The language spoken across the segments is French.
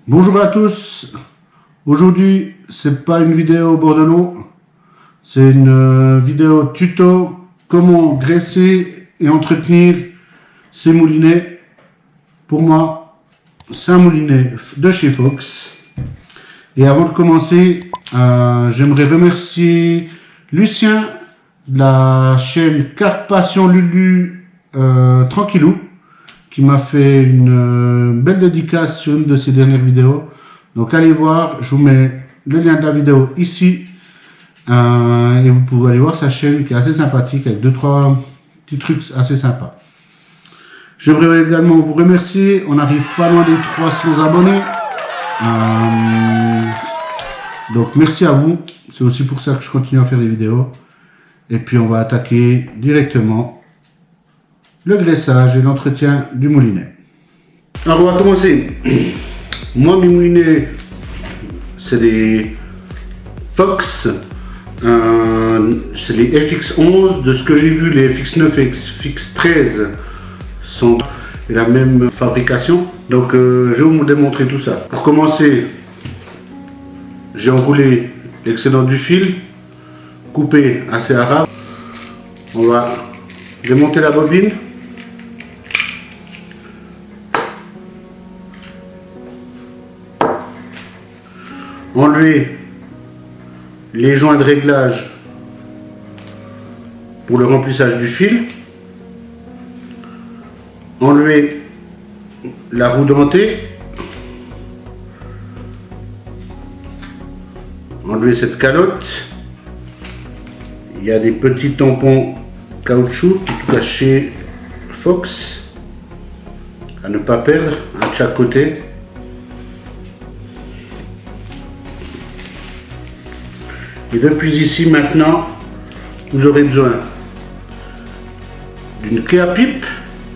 Bonjour à tous. Aujourd'hui, c'est pas une vidéo au bord de l'eau, c'est une vidéo tuto comment graisser et entretenir ces moulinets. Pour moi, c'est un moulinet de chez Fox. Et avant de commencer, j'aimerais remercier Lucien de la chaîne Carte Passion Lulu Tranquillou, qui m'a fait une belle dédicace sur une de ses dernières vidéos. Donc allez voir, je vous mets le lien de la vidéo ici. Et vous pouvez aller voir sa chaîne qui est assez sympathique avec 2-3 petits trucs assez sympas. J'aimerais également vous remercier, on n'arrive pas loin des 300 abonnés. Donc merci à vous, c'est aussi pour ça que je continue à faire des vidéos. Et puis on va attaquer directement le graissage et l'entretien du moulinet. Alors on va commencer. Moi mes moulinets, c'est des Fox, c'est les FX11. De ce que j'ai vu, les FX9 et FX13 sont de la même fabrication. Donc je vais vous démontrer tout ça. Pour commencer, j'ai enroulé l'excédent du fil, coupé assez à ras. On va démonter la bobine. Enlever les joints de réglage pour le remplissage du fil. Enlever la roue dentée. Enlever cette calotte. Il y a des petits tampons caoutchouc, en tout cas chez Fox, à ne pas perdre, un de chaque côté. Et depuis ici maintenant, vous aurez besoin d'une clé à pipe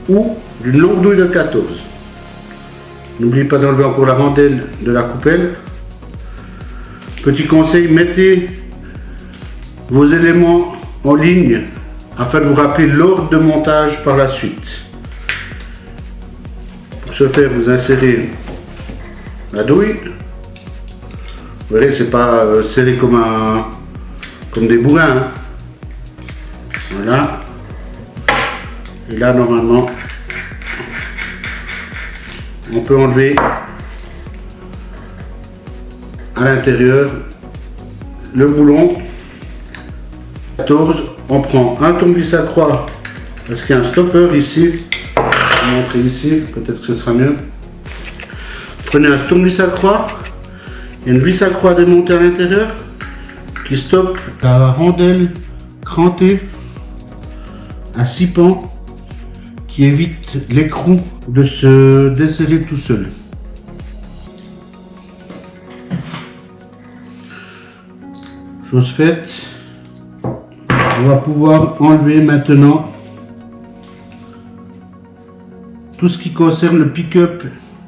ou d'une longue douille de 14. N'oubliez pas d'enlever encore la rondelle de la coupelle. Petit conseil, mettez vos éléments en ligne afin de vous rappeler l'ordre de montage par la suite. Pour ce faire, vous insérez la douille. Vous verrez, c'est pas serré comme des bourrins. Hein. Voilà. Et là, normalement, on peut enlever à l'intérieur le boulon. 14, on prend un tournevis à croix parce qu'il y a un stopper ici. Je vais vous montrer ici, peut-être que ce sera mieux. Prenez un tournevis à croix. Il y a une vis à croix démontée à l'intérieur qui stoppe la rondelle crantée à 6 pans qui évite l'écrou de se desserrer tout seul. Chose faite, on va pouvoir enlever maintenant tout ce qui concerne le pick-up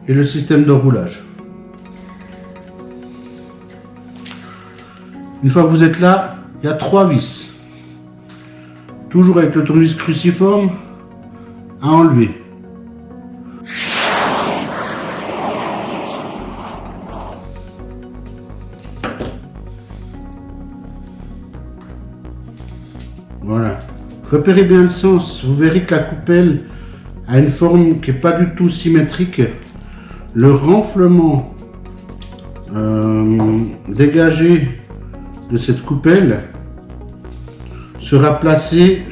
et le système d'enroulage. Une fois que vous êtes là, il y a 3 vis. Toujours avec le tournevis cruciforme à enlever. Voilà. Repérez bien le sens. Vous verrez que la coupelle a une forme qui n'est pas du tout symétrique. Le renflement dégagé de cette coupelle sera placé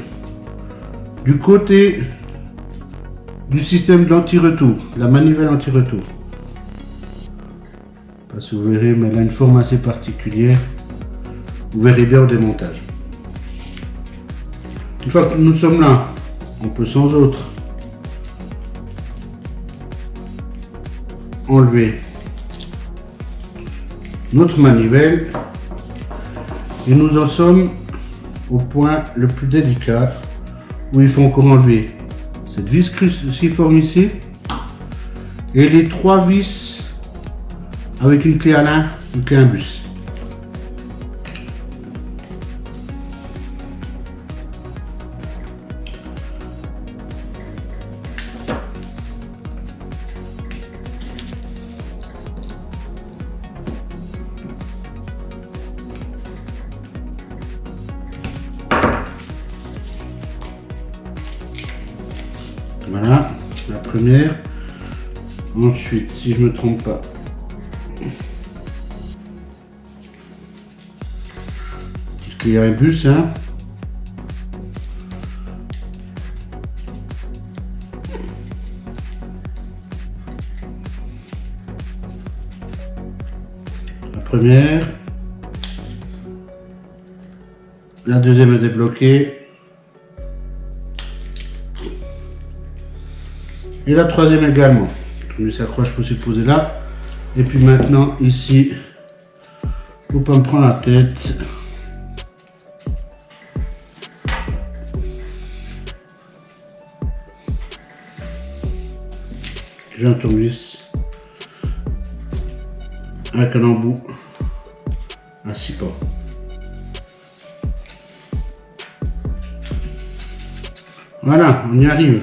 du côté du système d'anti-retour, la manivelle anti-retour. Pas si vous verrez, mais elle a une forme assez particulière. Vous verrez bien au démontage. Une fois que nous sommes là, on peut sans autre enlever notre manivelle. Et nous en sommes au point le plus délicat où il faut encore enlever cette vis cruciforme ici et les 3 vis avec une clé à lin, une clé imbus. première. Ensuite, si je me trompe pas, il y a un bus, hein. La première. La deuxième est débloquée. Et la troisième également. On s'accroche pour se poser là. Et puis maintenant, ici, faut pas me prendre la tête. J'ai un tournevis avec un embout à 6 pans. Voilà, on y arrive.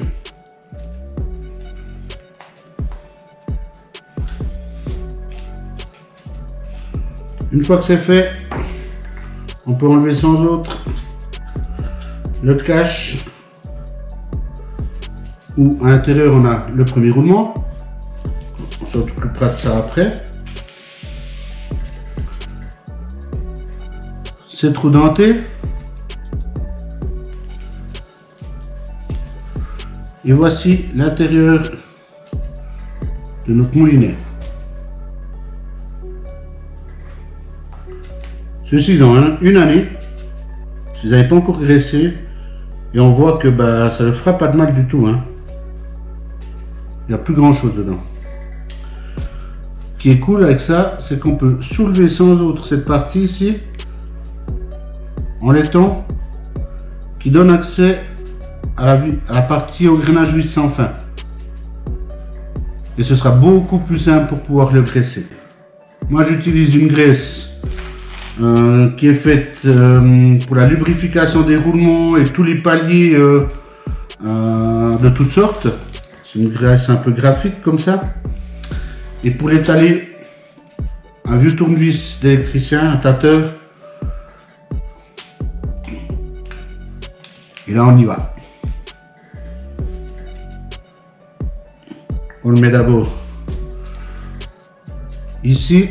Une fois que c'est fait, on peut enlever sans autre le cache, où à l'intérieur on a le premier roulement. On s'occupera de ça après. Ces trous dentés. Et voici l'intérieur de notre moulinet. Ceux-ci ont une année. Ils n'avaient pas encore graissé. Et on voit que ça ne fera pas de mal du tout. Hein. Il n'y a plus grand chose dedans. Ce qui est cool avec ça, c'est qu'on peut soulever sans autre cette partie ici en laiton qui donne accès à la partie au grainage vis sans fin. Et ce sera beaucoup plus simple pour pouvoir le graisser. Moi j'utilise une graisse qui est faite pour la lubrification des roulements et tous les paliers de toutes sortes. C'est une graisse un peu graphique comme ça. Et pour l'étaler, un vieux tournevis d'électricien, un tâteur. Et là on y va. On le met d'abord ici,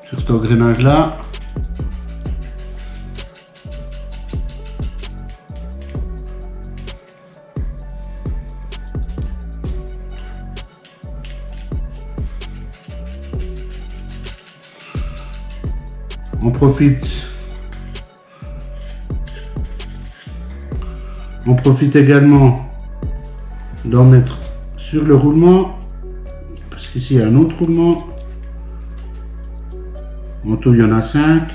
sur ce grainage là. On profite également d'en mettre sur le roulement, parce qu'ici il y a un autre roulement. En tout il y en a 5.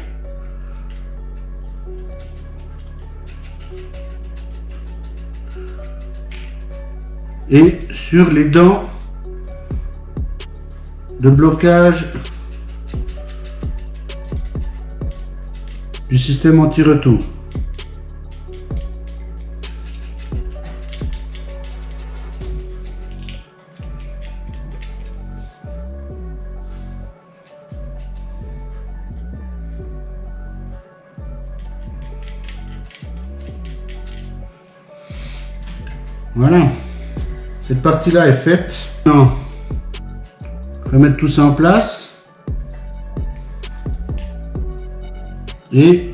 Et sur les dents de blocage du système anti-retour. Voilà, cette partie-là est faite. Maintenant, on va mettre tout ça en place. Et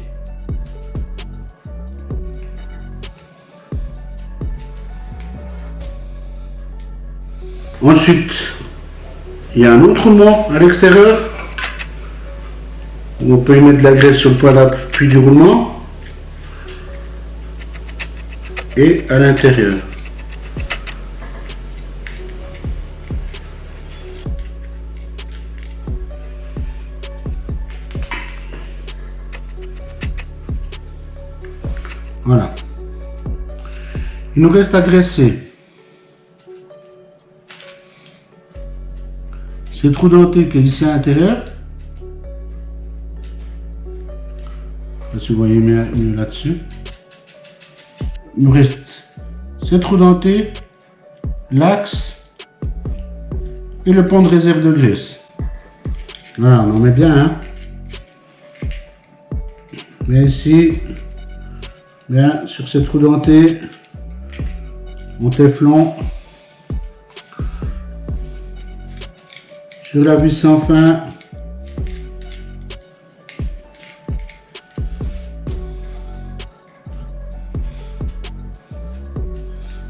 ensuite, il y a un autre roulement à l'extérieur où on peut y mettre de la graisse sur le point d'appui du roulement et à l'intérieur. Voilà. Il nous reste à graisser ces trous dentés qui est ici à l'intérieur. Si vous voyez mieux là-dessus. Il nous reste ces trous dentés, l'axe et le pont de réserve de graisse. Voilà, on en met bien. Hein. Mais ici, bien sur ces trous dentés, mon téflon sur la vis sans fin.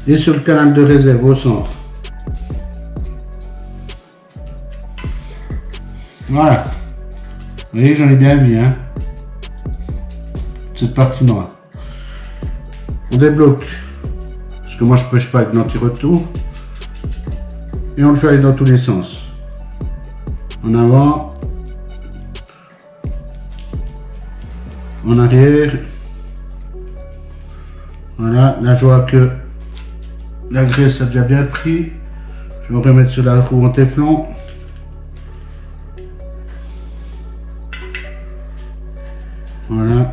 Et sur le canal de réserve au centre. Voilà. Vous voyez, j'en ai bien vu, hein. Cette partie noire. On débloque. Parce que moi, je pêche pas avec l'anti-retour. Et on le fait aller dans tous les sens. En avant. En arrière. Voilà. Là, je vois que la graisse a déjà bien pris. Je vais remettre sur la roue en téflon. Voilà.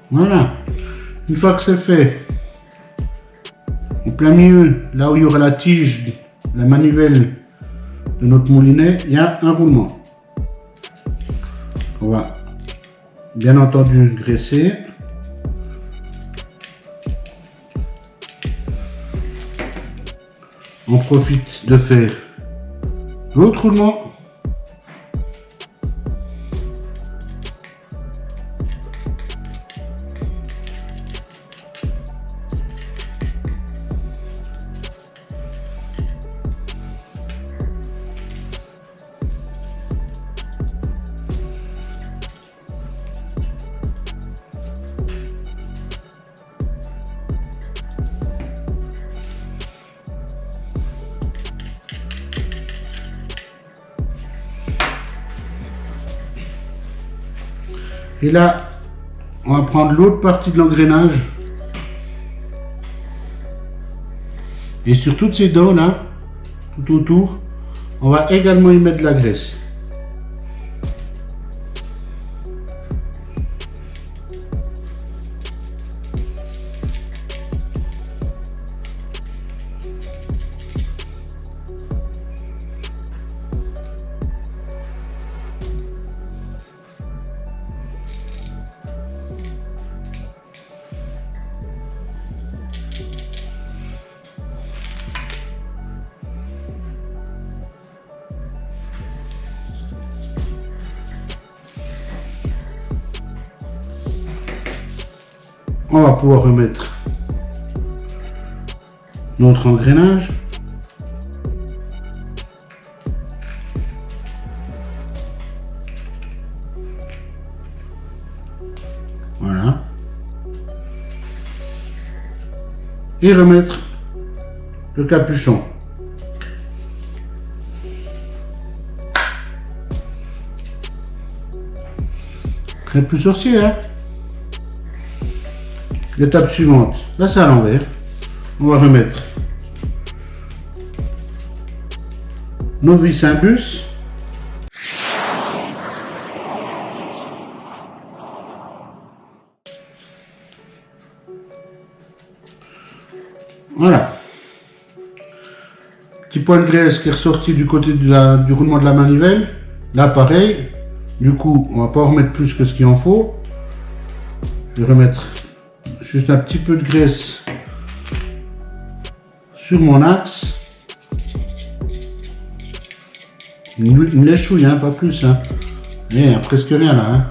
Voilà. Une fois que c'est fait, au plein milieu, là où il y aura la tige, la manivelle de notre moulinet, il y a un roulement. On va bien entendu graisser. On profite de faire l'autre roulement. Et là, on va prendre l'autre partie de l'engrenage. Et sur toutes ces dents là, tout autour, on va également y mettre de la graisse. On va pouvoir remettre notre engrenage. Voilà. Et remettre le capuchon. Très plus sorcier, hein? L'étape suivante, là c'est à l'envers. On va remettre nos vis imbus. Voilà. Petit point de graisse qui est ressorti du côté du roulement de la manivelle. Là pareil. Du coup, on va pas en remettre plus que ce qu'il en faut. Je vais remettre juste un petit peu de graisse sur mon axe. Une léchouille, hein, pas plus. Hein. Et il n'y a presque rien là. Hein.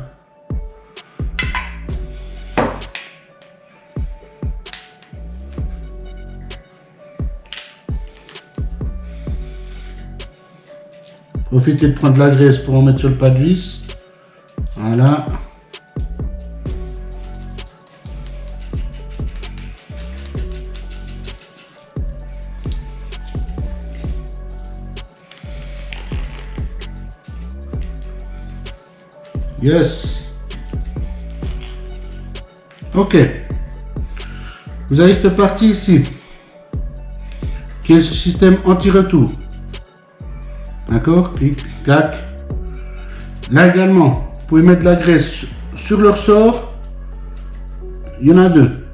Profitez de prendre de la graisse pour en mettre sur le pas de vis. Voilà. Yes. Ok. Vous avez cette partie ici, qui est ce système anti-retour. D'accord? Clic, clac. Là également, vous pouvez mettre de la graisse sur le ressort. Il y en a deux.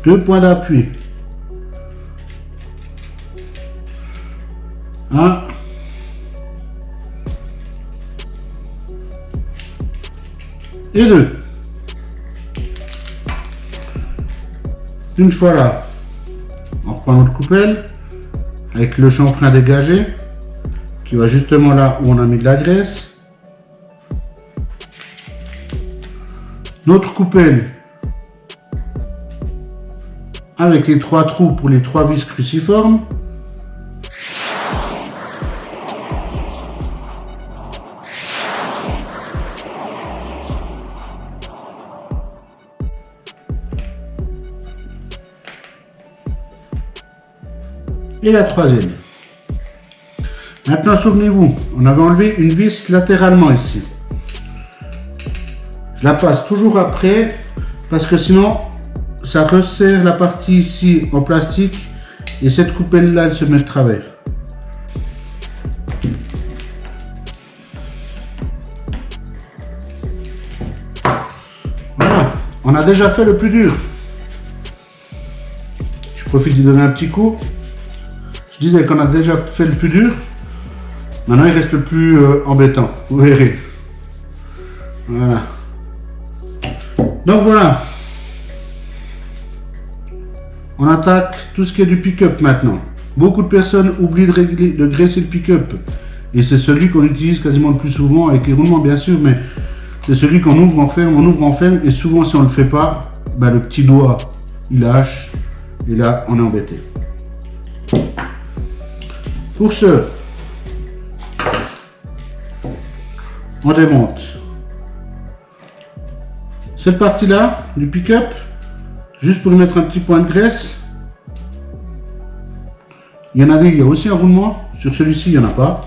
2 points d'appui. 1 et 2. Une fois là, on reprend notre coupelle avec le chanfrein dégagé qui va justement là où on a mis de la graisse. Notre coupelle avec les 3 trous pour les 3 vis cruciformes. Et la troisième. Maintenant, souvenez-vous, on avait enlevé une vis latéralement ici. Je la passe toujours après parce que sinon, ça resserre la partie ici en plastique et cette coupelle là, elle se met de travers. Voilà, on a déjà fait le plus dur. Je profite de donner un petit coup. Je disais qu'on a déjà fait le plus dur. Maintenant, il reste le plus embêtant. Vous verrez. Voilà. Donc voilà. On attaque tout ce qui est du pick-up maintenant. Beaucoup de personnes oublient de graisser le pick-up. Et c'est celui qu'on utilise quasiment le plus souvent avec les roulements, bien sûr. Mais c'est celui qu'on ouvre, on ouvre, on ferme. Et souvent, si on ne le fait pas, ben, le petit doigt, il lâche. Et là, on est embêté. Pour ce, on démonte cette partie-là du pick-up, juste pour y mettre un petit point de graisse. Il y en a des, il y a aussi un roulement. Sur celui-ci, il n'y en a pas.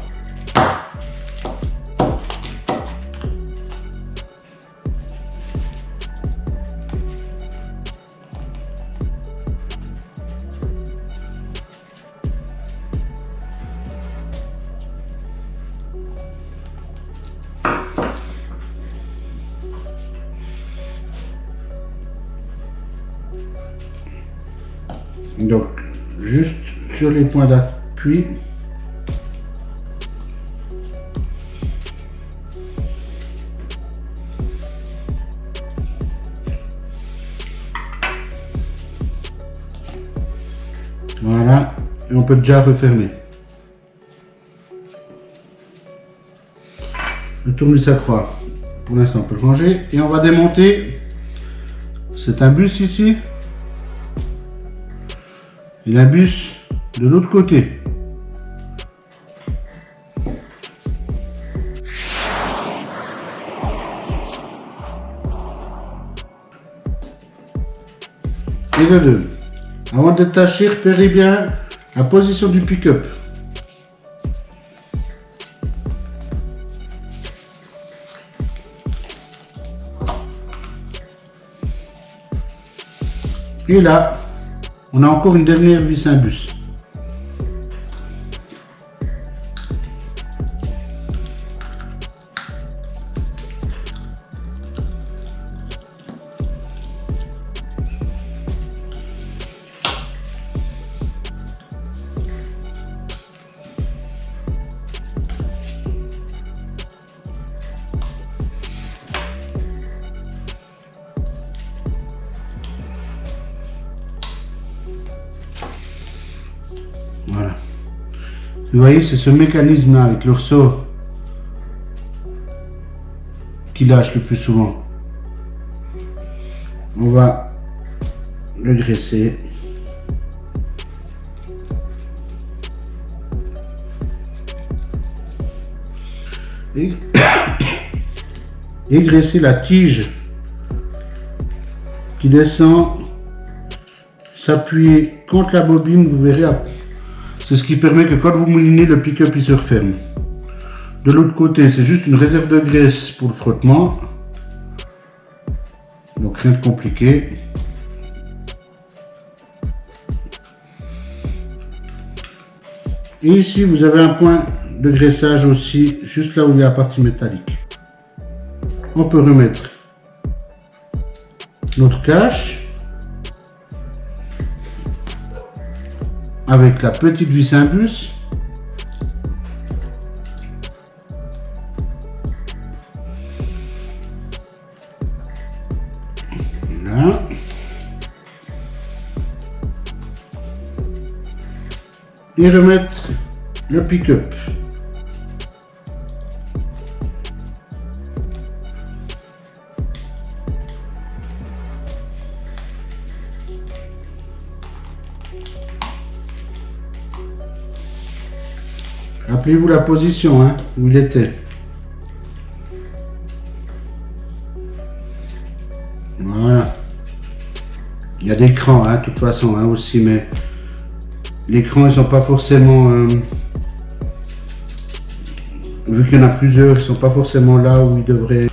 Donc, juste sur les points d'appui, voilà, et on peut déjà refermer. Le tournevis à croix, pour l'instant on peut le ranger, et on va démonter, c'est un bus ici, et la bus de l'autre côté. Et le 2. Avant de détacher, repérez bien la position du pick-up. Et là, on a encore une dernière vis imbus. Voilà. Vous voyez, c'est ce mécanisme-là avec le ressort qui lâche le plus souvent. On va le graisser. Et graisser la tige qui descend, s'appuyer contre la bobine, vous verrez. C'est ce qui permet que quand vous moulinez, le pick-up il se referme. De l'autre côté, c'est juste une réserve de graisse pour le frottement. Donc rien de compliqué. Et ici, vous avez un point de graissage aussi, juste là où il y a la partie métallique. On peut remettre notre cache. avec la petite vis imbus. Là. Et remettre le pick-up. Rappelez-vous la position hein, où il était. Voilà. Il y a des crans hein, de toute façon hein, aussi, mais les crans ils sont pas forcément vu qu'il y en a plusieurs, ils sont pas forcément là où ils devraient.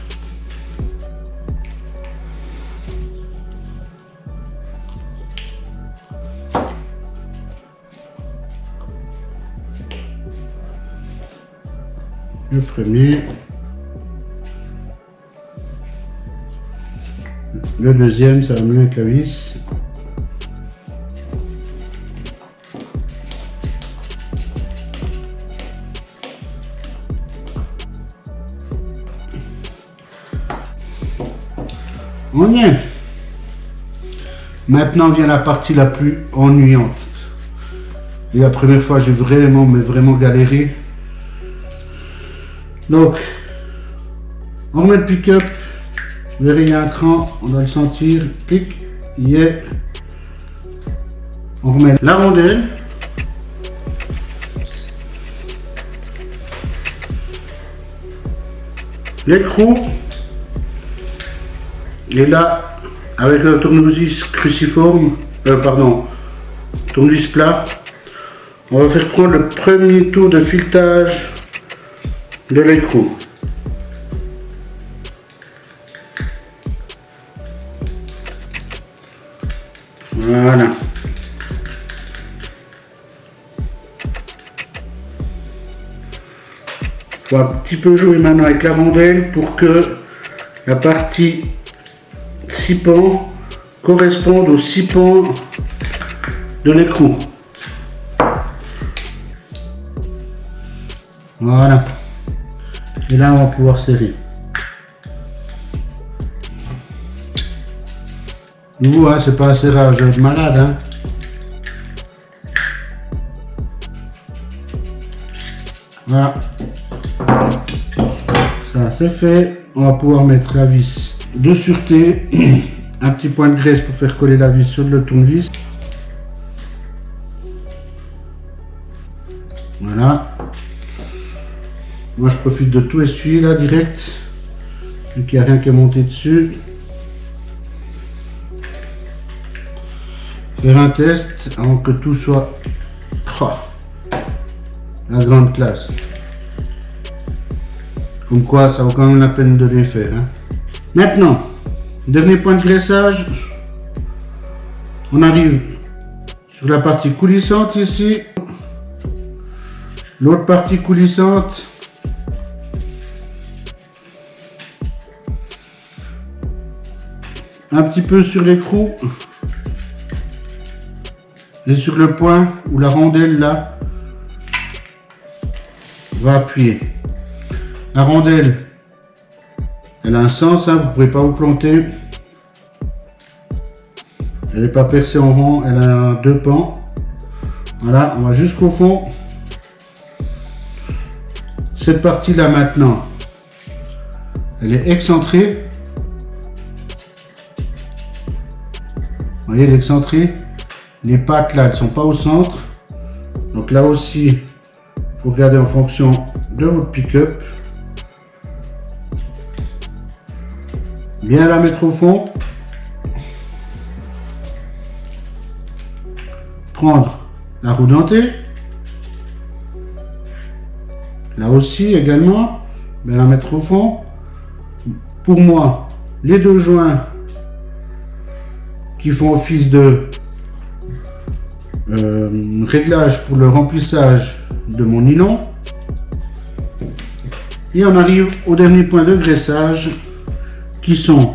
Le premier, le deuxième, ça va mieux avec la vis. On y est. Maintenant vient la partie la plus ennuyante. Et la première fois, j'ai vraiment galéré. Donc, on remet le pick-up. Vous verrez, il y a un cran, on doit le sentir. Clic, yeah. On remet la rondelle. L'écrou. Et là, avec le tournevis cruciforme, tournevis plat, on va faire prendre le premier tour de filetage de l'écrou. Voilà. Il faut un petit peu jouer maintenant avec la rondelle pour que la partie 6 pans corresponde aux 6 pans de l'écrou. Voilà. Et là, on va pouvoir serrer. Nouveau, hein, c'est pas un serrage de malade. Hein. Voilà. Ça, c'est fait. On va pouvoir mettre la vis de sûreté. Un petit point de graisse pour faire coller la vis sur le tournevis. Voilà. Moi, je profite de tout essuyer là direct, vu qu'il n'y a rien qui est monté dessus. Faire un test avant que tout soit la grande classe. Comme quoi, ça vaut quand même la peine de les faire. Hein. Maintenant, dernier point de graissage. On arrive sur la partie coulissante ici. L'autre partie coulissante. Un petit peu sur l'écrou. Et sur le point où la rondelle là va appuyer. La rondelle, elle a un sens, hein, vous ne pouvez pas vous planter. Elle n'est pas percée en rond, elle a 2 pans. Voilà, on va jusqu'au fond. Cette partie là maintenant, elle est excentrée. Vous voyez l'excentrée. Les pattes là, elles ne sont pas au centre. Donc là aussi, il faut regarder en fonction de votre pick-up. Bien la mettre au fond. Prendre la roue dentée. Là aussi également, bien la mettre au fond. Pour moi, les 2 joints qui font office de réglage pour le remplissage de mon nylon. Et on arrive au dernier point de graissage qui sont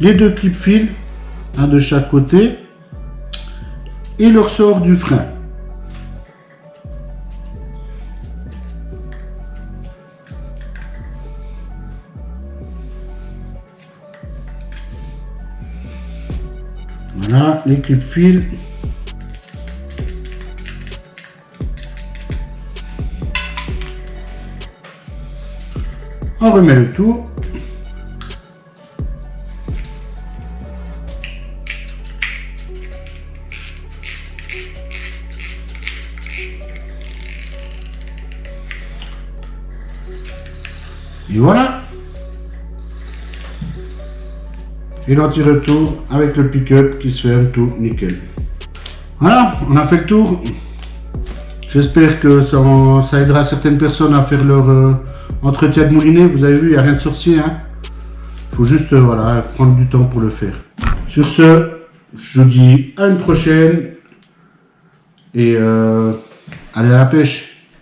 les 2 clips fils, un de chaque côté, et le ressort du frein. les clips fil. On remet le tout. Et voilà. Et l'anti-retour avec le pick-up qui se ferme tout nickel. Voilà, on a fait le tour. J'espère que ça aidera certaines personnes à faire leur entretien de moulinet. Vous avez vu, il n'y a rien de sorcier. Hein. Faut juste voilà, prendre du temps pour le faire. Sur ce, je vous dis à une prochaine. Et allez à la pêche.